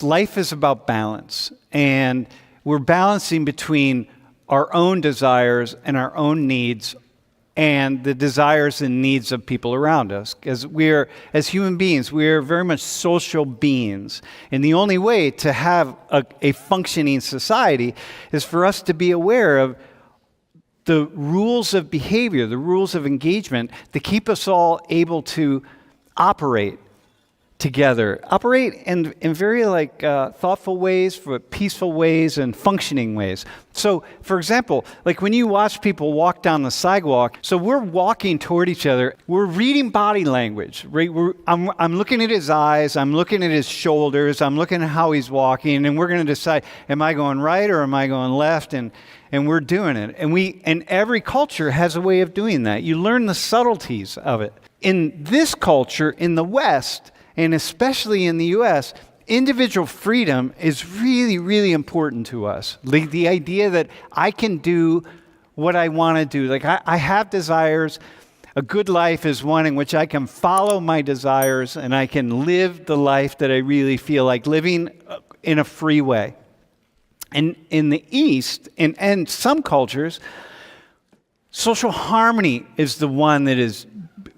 Life is about balance, and we're balancing between our own desires and our own needs and the desires and needs of people around us. Because as human beings, we're very much social beings. And the only way to have a functioning society is for us to be aware of the rules of behavior, the rules of engagement that keep us all able to operate together, operate in very thoughtful ways, for peaceful ways and functioning ways. So, for example, like when you watch people walk down the sidewalk, so we're walking toward each other, we're reading body language, right? I'm looking at his eyes, I'm looking at his shoulders, I'm looking at how he's walking, and we're going to decide, am I going right or am I going left? And we're doing it. And every culture has a way of doing that. You learn the subtleties of it. In this culture, in the West, and especially in the U.S., individual freedom is really, really important to us. The idea that I can do what I want to do. Like I have desires. A good life is one in which I can follow my desires and I can live the life that I really feel like living in a free way. And in the East, and some cultures, social harmony is the one that is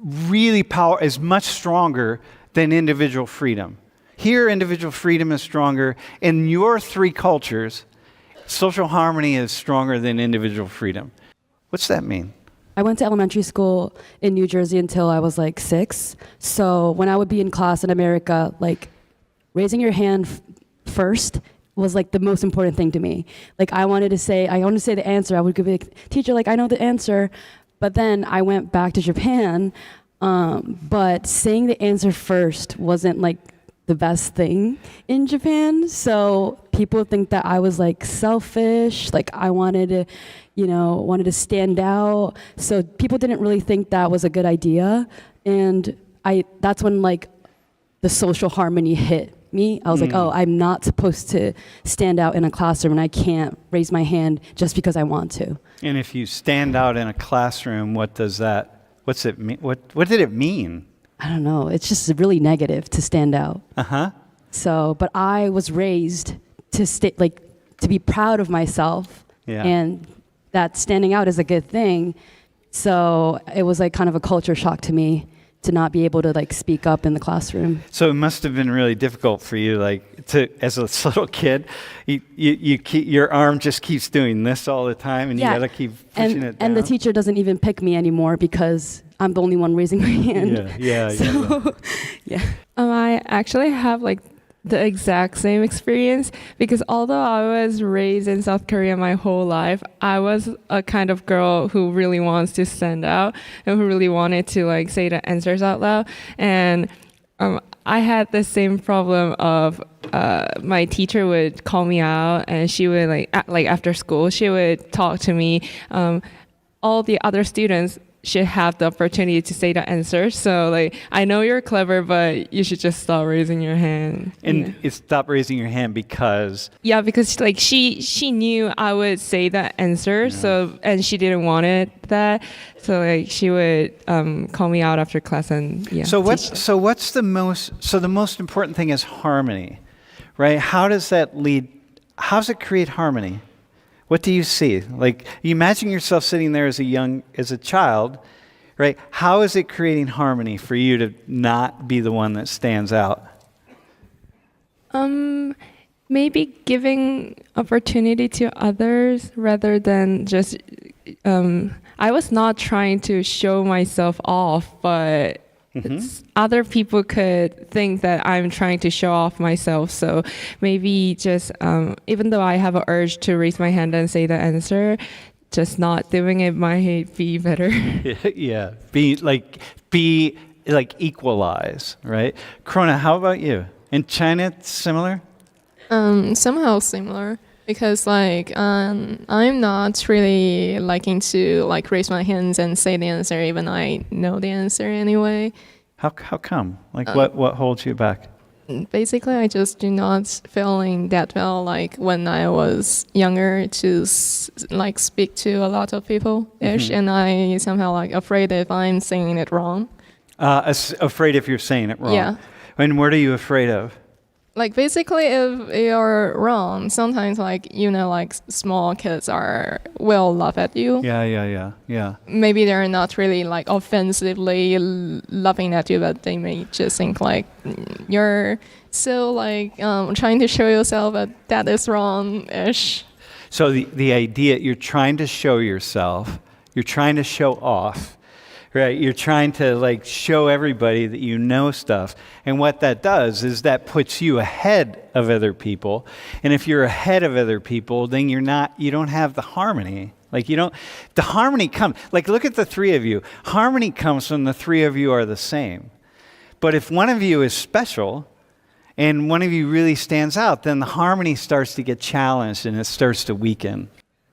really is much stronger than individual freedom. Here, individual freedom is stronger. In your three cultures, social harmony is stronger than individual freedom. What's that mean? I went to elementary school in New Jersey until I was 6. So when I would be in class in America, raising your hand first was the most important thing to me. I wanted to say the answer. I would give it, teacher, I know the answer. But then I went back to Japan. But saying the answer first wasn't the best thing in Japan. So people think that I was selfish, I wanted to stand out. So people didn't really think that was a good idea. And that's when the social harmony hit me. I was oh, I'm not supposed to stand out in a classroom and I can't raise my hand just because I want to. And if you stand out in a classroom, what's it mean? What did it mean? I don't know. It's just really negative to stand out. Uh-huh. So, but I was raised to to be proud of myself, and that standing out is a good thing. So it was kind of a culture shock to me to not be able to speak up in the classroom. So it must have been really difficult for you, as a little kid, you keep, your arm just keeps doing this all the time, and you gotta keep pushing it down. And the teacher doesn't even pick me anymore because I'm the only one raising my hand. Yeah. I actually have the exact same experience, because although I was raised in South Korea my whole life, I was a kind of girl who really wants to stand out and who really wanted to say the answers out loud. And I had the same problem of my teacher would call me out, and she would after school she would talk to me. All the other students should have the opportunity to say the answer. So I know you're clever, but you should just stop raising your hand. And stop raising your hand because? Yeah, because she knew I would say the answer, and she didn't want that. So she would call me out after class and the most important thing is harmony, right? How does it create harmony? What do you see? You imagine yourself sitting there as a child, right? How is it creating harmony for you to not be the one that stands out? Maybe giving opportunity to others rather than just. I was not trying to show myself off, but. Other people could think that I'm trying to show off myself. So maybe just, even though I have an urge to raise my hand and say the answer, just not doing it might be better. Yeah. Be equalize, right? Krona, how about you? In China, it's similar? Somehow similar. Because I'm not really liking to raise my hands and say the answer, even I know the answer anyway. How come? What holds you back? Basically, I just do not feeling that well when I was younger to speak to a lot of people-ish, and I somehow afraid if I'm saying it wrong. Afraid if you're saying it wrong. Yeah. And what are you afraid of? Like basically, if you're wrong, sometimes like like small kids will laugh at you. Yeah. Maybe they're not really like offensively laughing at you, but they may just think like you're so like trying to show yourself that is wrong-ish. So the idea, you're trying to show yourself, you're trying to show off, right? You're trying to like show everybody that you know stuff. And what that does is that puts you ahead of other people. And if you're ahead of other people, then you don't have the harmony. Like the harmony comes, like look at the three of you. Harmony comes when the three of you are the same. But if one of you is special and one of you really stands out, then the harmony starts to get challenged and it starts to weaken.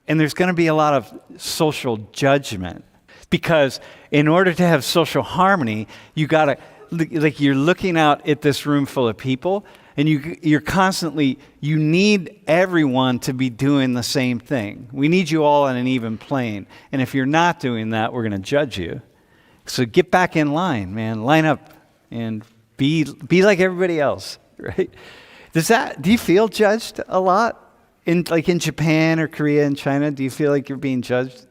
And there's going to be a lot of social judgment. Because in order to have social harmony, you gotta, like you're looking out at this room full of people, and you need everyone to be doing the same thing. We need you all on an even plane. And if you're not doing that, we're gonna judge you. So get back in line, man. Line up and be like everybody else, right? Do you feel judged a lot? In Japan or Korea and China, do you feel like you're being judged?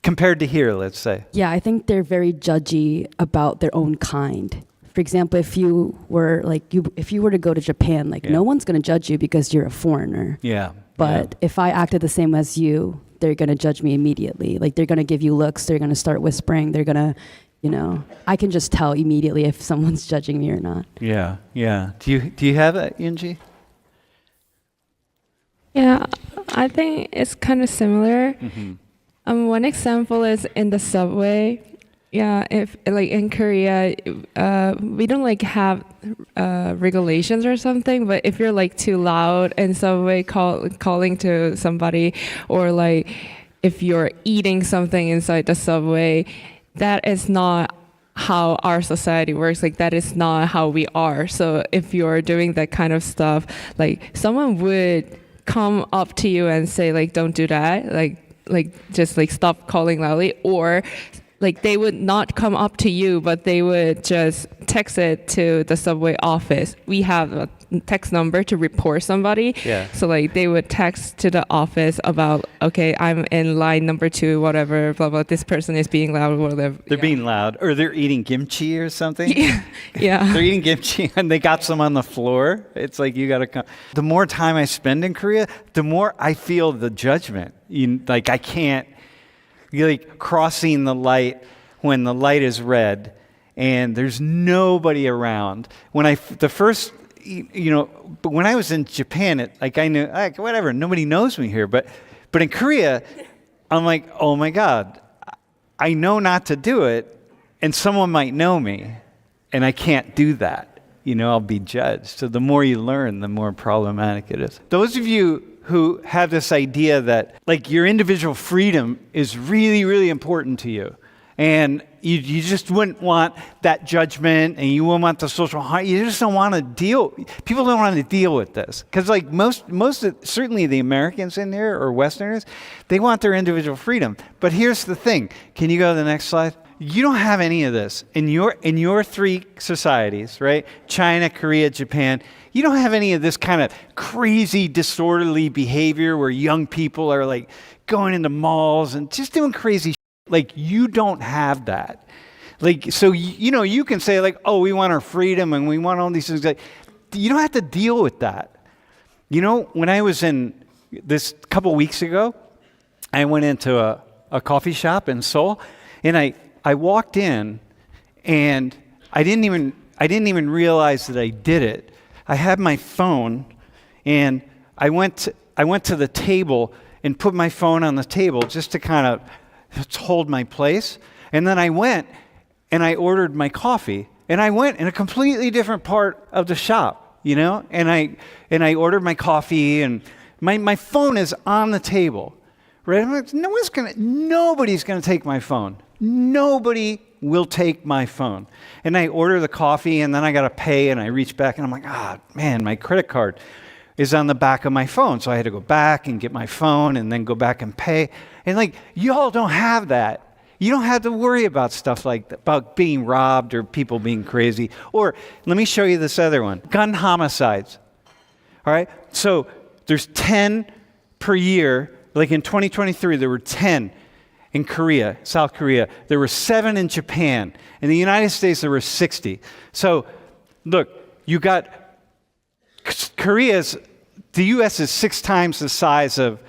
Compared to here, let's say. Yeah, I think they're very judgy about their own kind. For example, if you were to go to Japan, no one's going to judge you because you're a foreigner. Yeah. But if I acted the same as you, they're going to judge me immediately. Like they're going to give you looks, they're going to start whispering, they're going to, I can just tell immediately if someone's judging me or not. Yeah. Do you have that, Yunji? Yeah, I think it's kind of similar. Mm-hmm. One example is in the subway. Yeah, if like in Korea, we don't have regulations or something. But if you're too loud in subway, calling to somebody, or if you're eating something inside the subway, that is not how our society works. That is not how we are. So if you're doing that kind of stuff, someone would come up to you and say don't do that. Just stop calling loudly, or they would not come up to you, but they would just text it to the subway office. We have a text number to report somebody. Yeah. So they would text to the office about, okay, I'm in line number 2, whatever, blah, blah, this person is being loud, whatever. They're being loud, or they're eating kimchi or something. Yeah. They're eating kimchi and they got some on the floor. It's you got to come. The more time I spend in Korea, the more I feel the judgment. I can't, crossing the light when the light is red and there's nobody around. But when I was in Japan, I knew, whatever, nobody knows me here. But in Korea, I'm like, oh my God, I know not to do it, and someone might know me, and I can't do that. I'll be judged. So the more you learn, the more problematic it is. Those of you who have this idea that your individual freedom is really, really important to you, and you just wouldn't want that judgment, and you wouldn't want the social harm. You just don't want to people don't want to deal with this. Because certainly the Americans in here, or Westerners, they want their individual freedom. But here's the thing. Can you go to the next slide? You don't have any of this in your three societies, right? China, Korea, Japan. You don't have any of this kind of crazy, disorderly behavior where young people are going into malls and just doing crazy shit. You don't have that. So you can say oh, we want our freedom and we want all these things. You don't have to deal with that. When I was in this couple weeks ago, I went into a coffee shop in Seoul, and I walked in, and I didn't even realize that I did it. I had my phone, and I went to the table and put my phone on the table just to kind of hold my place. And then I went and I ordered my coffee, and I went in a completely different part of the shop, and I ordered my coffee, and my phone is on the table, right? I'm like, nobody's gonna take my phone. Nobody will take my phone. And I order the coffee, and then I gotta pay, and I reach back, and I'm like, man, my credit card is on the back of my phone. So I had to go back and get my phone and then go back and pay. And y'all don't have that. You don't have to worry about stuff like that, about being robbed or people being crazy. Or let me show you this other one, gun homicides. All right, so there's 10 per year. Like in 2023, there were 10 in Korea, South Korea. There were 7 in Japan. In the United States, there were 60. So look, you got the U.S. is 6 times the size of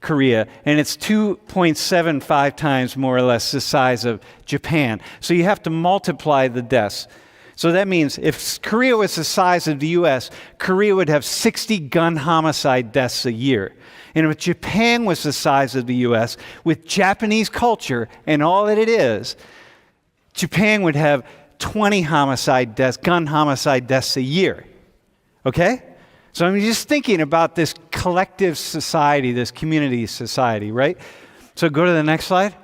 Korea, and it's 2.75 times more or less the size of Japan. So you have to multiply the deaths. So that means if Korea was the size of the U.S., Korea would have 60 gun homicide deaths a year. And if Japan was the size of the U.S., with Japanese culture and all that it is, Japan would have 20 gun homicide deaths a year. Okay? So I'm just thinking about this collective society, this community society, right? So go to the next slide.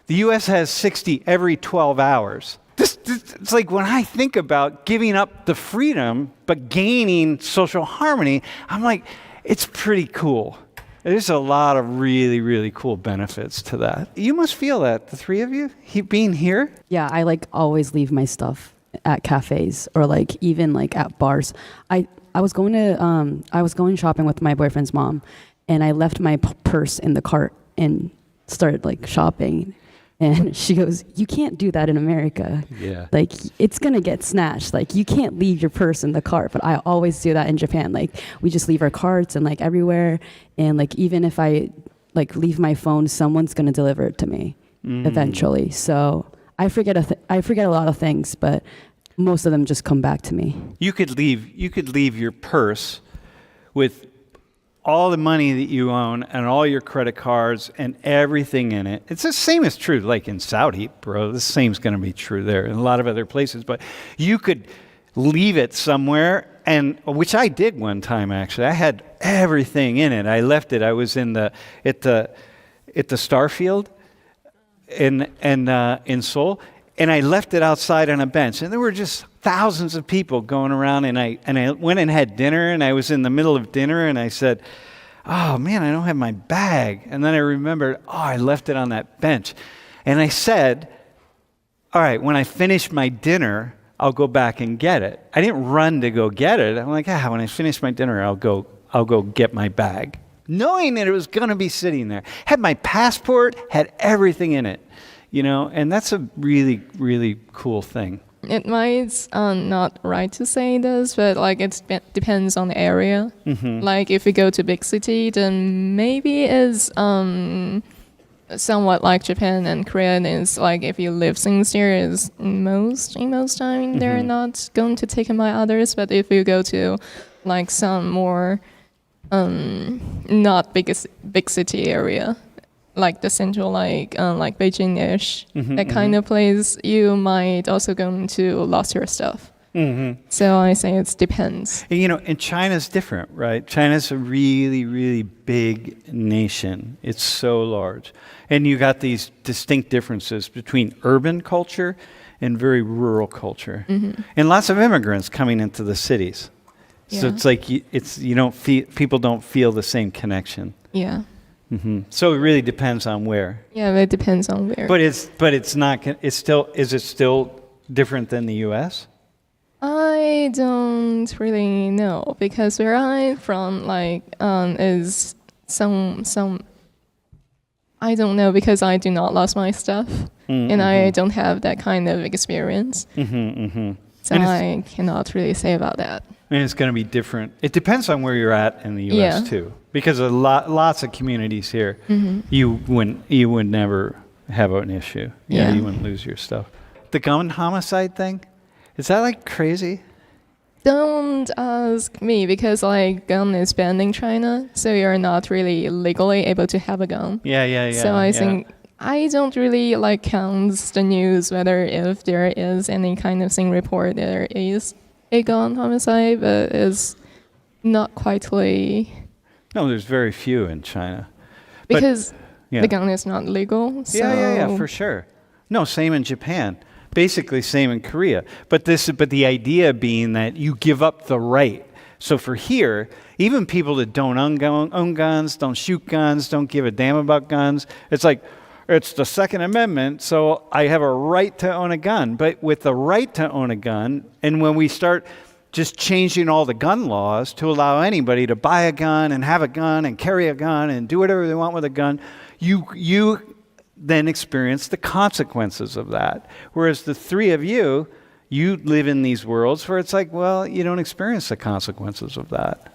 The U.S. has 60 every 12 hours. It's like when I think about giving up the freedom but gaining social harmony, I'm like, it's pretty cool. There's a lot of really, really cool benefits to that. You must feel that, the three of you, being here. Yeah, I like always leave my stuff at cafes or like even like at bars. I was going shopping with my boyfriend's mom, and I left my purse in the cart and started like shopping. And she goes, "You can't do that in America. Yeah. Like, it's going to get snatched. Like, you can't leave your purse in the cart." But I always do that in Japan. Like, we just leave our carts and like everywhere. And like, even if I like leave my phone, someone's going to deliver it to me eventually. So I forget a lot of things, but most of them just come back to me. You could leave your purse with all the money that you own and all your credit cards and everything in it. It's the same is true like in Saudi, bro. The same is going to be true there in a lot of other places. But you could leave it somewhere, and which I did one time actually. I had everything in it. I left it. I was at the Starfield in Seoul, and I left it outside on a bench, and there were just thousands of people going around, and I went and had dinner, and I was in the middle of dinner, and I said, "Oh man, I don't have my bag." And then I remembered, I left it on that bench. And I said, "All right, when I finish my dinner, I'll go back and get it." I didn't run to go get it. I'm like, when I finish my dinner, I'll go get my bag. Knowing that it was going to be sitting there. Had my passport, had everything in it. And that's a really, really cool thing. It might not right to say this, but like it depends on the area. Mm-hmm. Like if you go to big city, then maybe it's somewhat like Japan and Korea. Is like if you live sincere, is most time they're not going to take it by others. But if you go to like some more not big city area, like the central, like Beijing-ish, that kind of place, you might also go to lost your stuff. Mm-hmm. So I say it depends. And China's different, right? China's a really, really big nation. It's so large. And you got these distinct differences between urban culture and very rural culture. Mm-hmm. And lots of immigrants coming into the cities. So it's like people don't feel the same connection. Yeah. Mm-hmm. So it really depends on where. Yeah, it depends on where. But it's not. Is it still different than the U.S.? I don't really know because where I'm from, is some. I don't know because I do not lost my stuff, and I don't have that kind of experience. So I cannot really say about that. And it's going to be different. It depends on where you're at in the U.S. too, because lots of communities here, you would never have an issue. Yeah, you wouldn't lose your stuff. The gun homicide thing, is that like crazy? Don't ask me because gun is banned in China, so you're not really legally able to have a gun. Yeah. So I think I don't really count the news whether if there is any kind of thing report there is a gun homicide, but it's not quite No, there's very few in China. Because the gun is not legal. So Yeah, for sure. No, same in Japan. Basically same in Korea. But the idea being that you give up the right. So for here, even people that don't own guns, don't shoot guns, don't give a damn about guns, it's like, it's the Second Amendment, so I have a right to own a gun. But with the right to own a gun, and when we start just changing all the gun laws to allow anybody to buy a gun and have a gun and carry a gun and do whatever they want with a gun, you then experience the consequences of that. Whereas the three of you live in these worlds where it's like, well, you don't experience the consequences of that.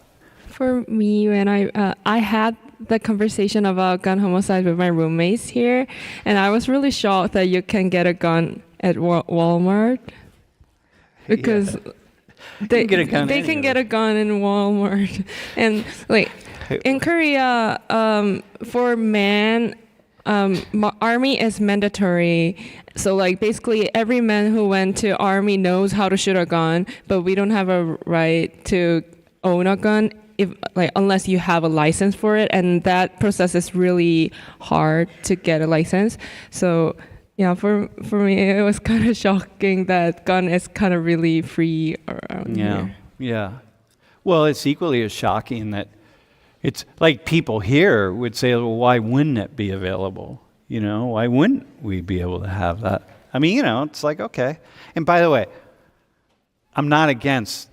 For me, when I had the conversation about gun homicide with my roommates here, and I was really shocked that you can get a gun at Walmart because they can get a gun in Walmart, and like in Korea, for men, army is mandatory. So like basically every man who went to army knows how to shoot a gun, but we don't have a right to own a gun unless you have a license for it, and that process is really hard to get a license. So yeah, for me it was kind of shocking that gun is kind of really free around here. Yeah. Well, it's equally as shocking that it's like people here would say, well, why wouldn't it be available? Why wouldn't we be able to have that? I mean, it's like, okay. And by the way, I'm not against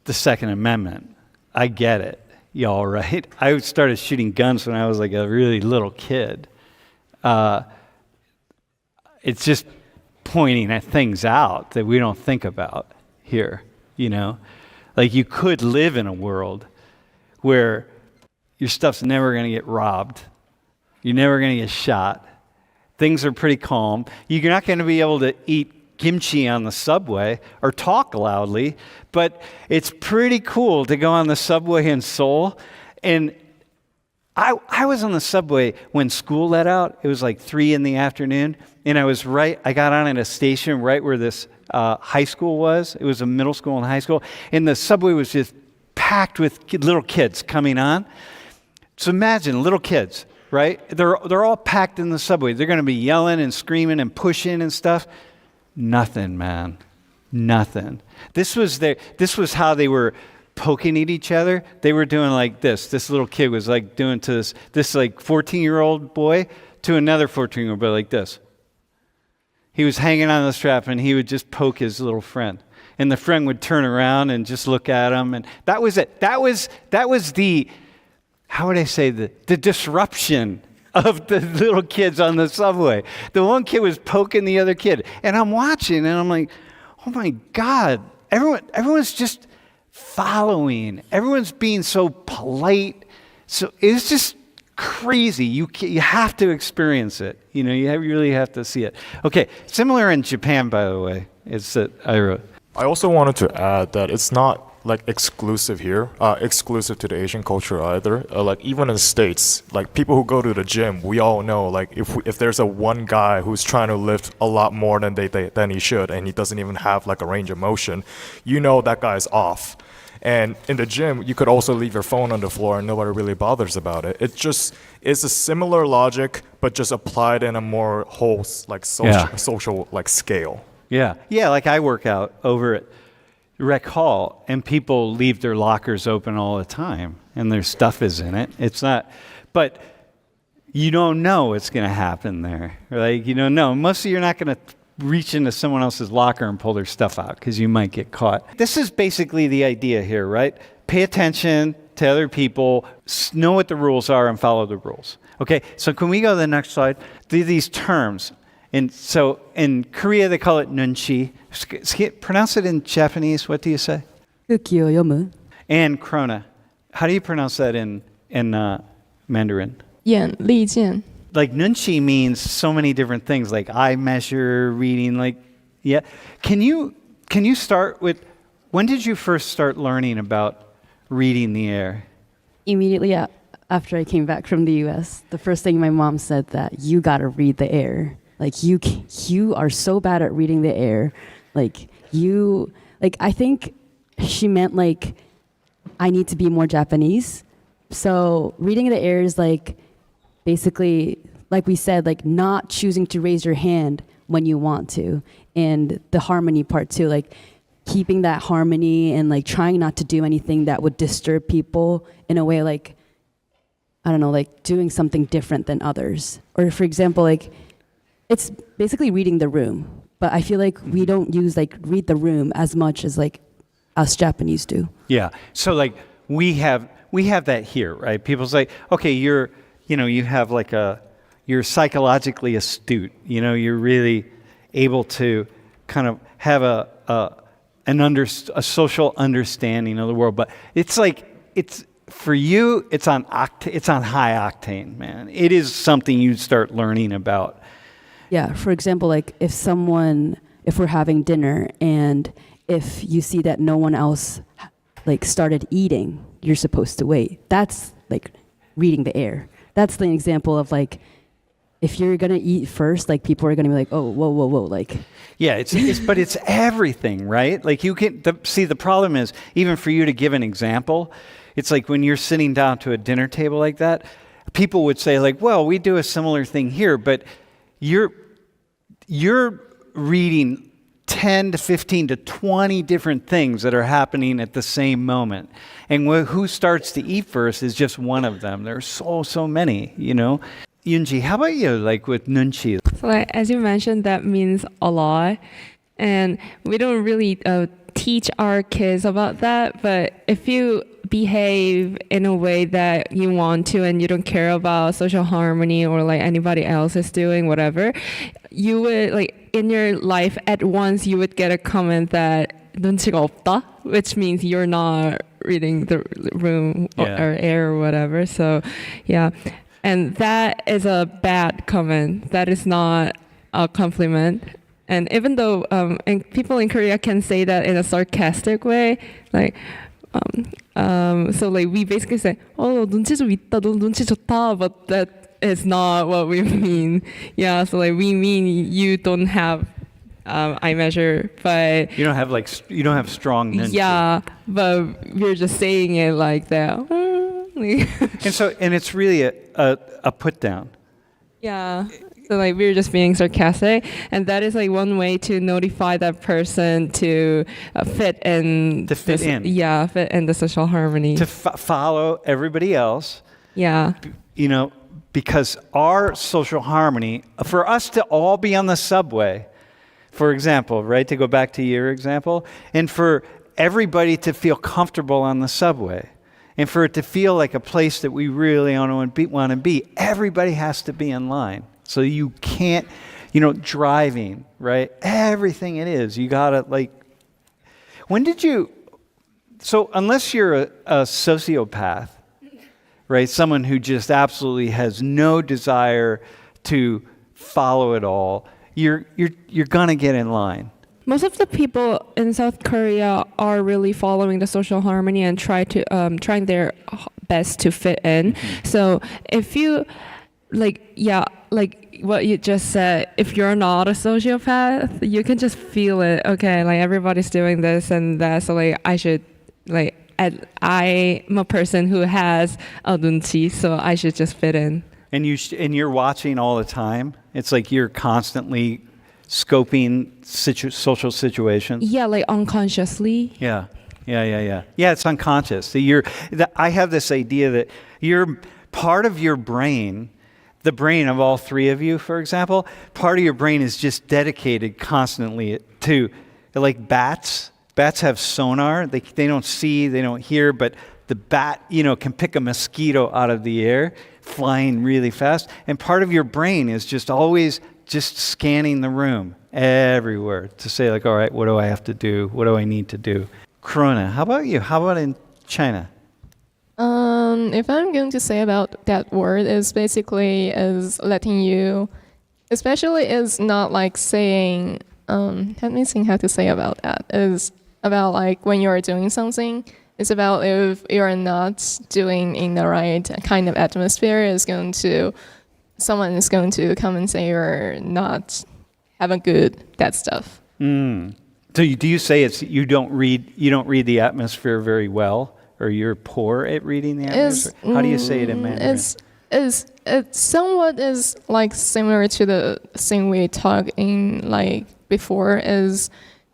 the Second Amendment. I get it, y'all, right? I started shooting guns when I was like a really little kid. It's just pointing at things out that we don't think about here, Like you could live in a world where your stuff's never going to get robbed. You're never going to get shot. Things are pretty calm. You're not going to be able to eat kimchi on the subway or talk loudly, but it's pretty cool to go on the subway in Seoul. And I was on the subway when school let out. It was like 3 p.m, and I got on at a station right where this high school was. It was a middle school and high school, and the subway was just packed with little kids coming on. So imagine little kids, right? They're all packed in the subway. They're going to be yelling and screaming and pushing and stuff. Nothing, man. Nothing. This was how they were poking at each other. They were doing like this. This little kid was like doing to this like 14-year-old boy to another 14-year-old boy like this. He was hanging on the strap and he would just poke his little friend. And the friend would turn around and just look at him. And that was it. That was the, how would I say, the disruption of the little kids on the subway. The one kid was poking the other kid. And I'm watching and I'm like, oh my God, everyone's just following. Everyone's being so polite. So it's just crazy. You have to experience it. You really have to see it. Okay, similar in Japan, by the way. It's that I wrote. I also wanted to add that it's not like exclusive here, exclusive to the Asian culture either. Like even in the States, like people who go to the gym, we all know like if there's one guy who's trying to lift a lot more than he should, and he doesn't even have like a range of motion, that guy's off. And in the gym, you could also leave your phone on the floor and nobody really bothers about it. It's a similar logic, but just applied in a more whole like social like scale. Yeah, like I work out over at Rec Hall, and people leave their lockers open all the time, and their stuff is in it. It's not, but you don't know what's going to happen there. Like, you don't know. Mostly you're not going to reach into someone else's locker and pull their stuff out because you might get caught. This is basically the idea here, right? Pay attention to other people, know what the rules are, and follow the rules. Okay, so can we go to the next slide? These terms. And so in Korea, they call it nunchi. Pronounce it in Japanese. What do you say? Uki o yomu. And krona. How do you pronounce that in Mandarin? 眼力见. Like nunchi means so many different things, like eye measure, reading, like, yeah. Can you start with, when did you first start learning about reading the air? Immediately after I came back from the U.S., the first thing my mom said that you got to read the air. Like you are so bad at reading the air. I think she meant like I need to be more Japanese. So reading the air is like basically, like we said, like not choosing to raise your hand when you want to. And the harmony part too, like keeping that harmony and like trying not to do anything that would disturb people in a way like I don't know, like doing something different than others. Or for example, like it's basically reading the room, but I feel like we don't use like read the room as much as like us Japanese do. Yeah. So like we have that here, right? People say, okay, you have like you're psychologically astute. You're really able to kind of have a social understanding of the world. But it's like for you, it's on high octane, man. It is something you start learning about. Yeah. For example, like if we're having dinner and if you see that no one else like started eating, you're supposed to wait. That's like reading the air. That's the example of like, if you're gonna eat first, like people are gonna be like, oh, whoa, like. Yeah, but it's everything, right? Like you can see the problem is even for you to give an example, it's like when you're sitting down to a dinner table like that, people would say like, well, we do a similar thing here, but you're reading 10 to 15 to 20 different things that are happening at the same moment. And who starts to eat first is just one of them. There's so many, Yunji, how about you, like with nunchi? So like, as you mentioned, that means a lot. And we don't really teach our kids about that. But if you behave in a way that you want to and you don't care about social harmony or like anybody else is doing whatever, you would like in your life at once you would get a comment that 눈치가 없다, which means you're not reading the room or air or whatever. So yeah. And that is a bad comment. That is not a compliment. And even though and people in Korea can say that in a sarcastic way, like so like we basically say, "Oh, 눈치 좀 있다, 너 눈치 좋다," but that is not what we mean. Yeah, so like we mean you don't have eye measure, but you don't have strong nunchi. Yeah, but we're just saying it like that. and it's really a put down. Yeah. So like we're just being sarcastic, and that is like one way to notify that person to fit in. To fit in. Yeah, fit in the social harmony. To follow everybody else. Yeah. Because our social harmony, for us to all be on the subway, for example, right? To go back to your example, and for everybody to feel comfortable on the subway. And for it to feel like a place that we really want to be, everybody has to be in line. So you can't, driving, right? Everything it is, you gotta so unless you're a sociopath, right? Someone who just absolutely has no desire to follow it all, you're gonna get in line. Most of the people in South Korea are really following the social harmony and trying their best to fit in. Mm-hmm. So if you like what you just said, if you're not a sociopath, you can just feel it. Okay, like everybody's doing this and that, so like I should I'm a person who has a 눈치, so I should just fit in. And you're watching all the time. It's like you're constantly scoping social situations. Yeah, like unconsciously. Yeah, it's unconscious. I have this idea that you're part of your brain, the brain of all three of you, for example, part of your brain is just dedicated constantly to, like bats. Bats have sonar. They don't see, they don't hear, but the bat, can pick a mosquito out of the air, flying really fast. And part of your brain is just always just scanning the room everywhere to say like, all right, what do I have to do? What do I need to do? Corona, how about you? How about in China? If I'm going to say about that word, is basically is letting you, especially is not like saying, let me think how to say about that. Is about like when you're doing something, it's about if you're not doing in the right kind of atmosphere, someone is going to come and say you're not having that stuff. So do you say you don't read the atmosphere very well, or you're poor at reading the atmosphere? How do you say it in Mandarin? It's somewhat is like similar to the thing we talked in like before, is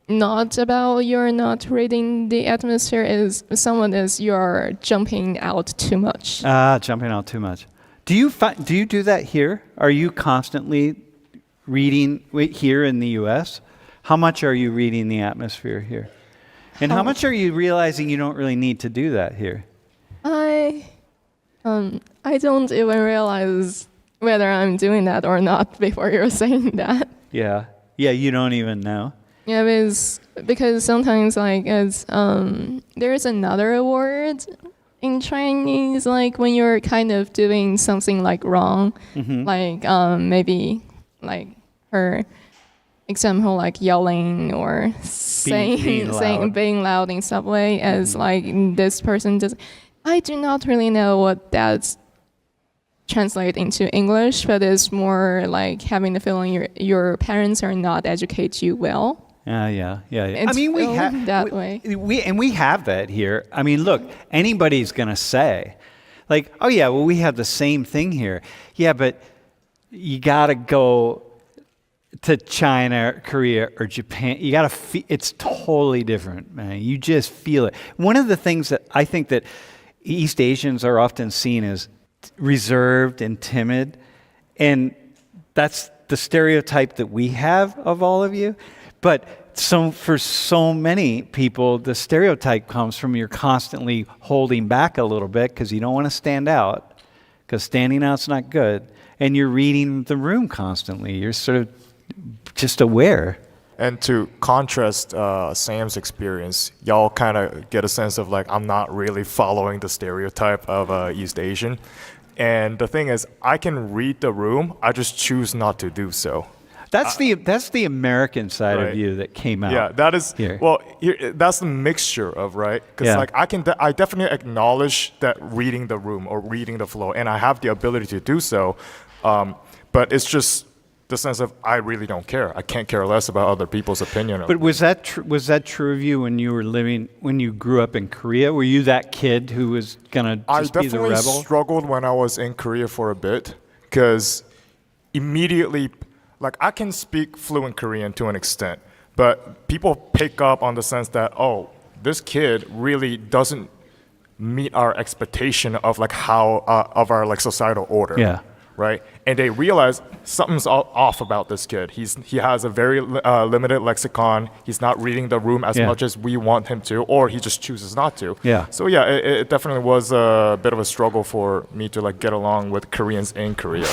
not about you're not reading the atmosphere, is someone is you're jumping out too much. Jumping out too much. Do you do that here? Are you constantly reading here in the U.S.? How much are you reading the atmosphere here? And how much are you realizing you don't really need to do that here? I don't even realize whether I'm doing that or not before you're saying that. Yeah, you don't even know. Yeah, because sometimes like it's there's another word in Chinese, like when you're kind of doing something like wrong, like maybe like for example like yelling or being loud in subway, as like this person does. I do not really know what that's translate into English, but it's more like having the feeling your parents are not educate you well. Yeah. It's I mean, we have that way. We have that here. I mean, look, anybody's gonna say, like, oh yeah, well we have the same thing here. Yeah, but you gotta go to China, Korea, or Japan. You gotta it's totally different, man. You just feel it. One of the things that I think that East Asians are often seen as reserved and timid, and that's the stereotype that we have of all of you. But for so many people, the stereotype comes from you're constantly holding back a little bit because you don't want to stand out, because standing out's not good, and you're reading the room constantly. You're sort of just aware. And to contrast Sam's experience, y'all kind of get a sense of like, I'm not really following the stereotype of East Asian. And the thing is, I can read the room, I just choose not to do so. That's the American side right. of you that came out. Yeah, that is, here. well, that's the mixture of, right? Because like I definitely acknowledge that reading the room or reading the flow, and I have the ability to do so. But it's just the sense of I really don't care. I can't care less about other people's opinion. But was that true of you when you grew up in Korea? Were you that kid who was gonna just be the rebel? I definitely struggled when I was in Korea for a bit, because immediately, like I can speak fluent Korean to an extent, but people pick up on the sense that, oh, this kid really doesn't meet our expectation of like how of our like societal order. Yeah. Right, and they realize something's off about this kid. He has a very limited lexicon. He's not reading the room as much as we want him to, or he just chooses not to. Yeah. So yeah, it definitely was a bit of a struggle for me to like get along with Koreans in Korea.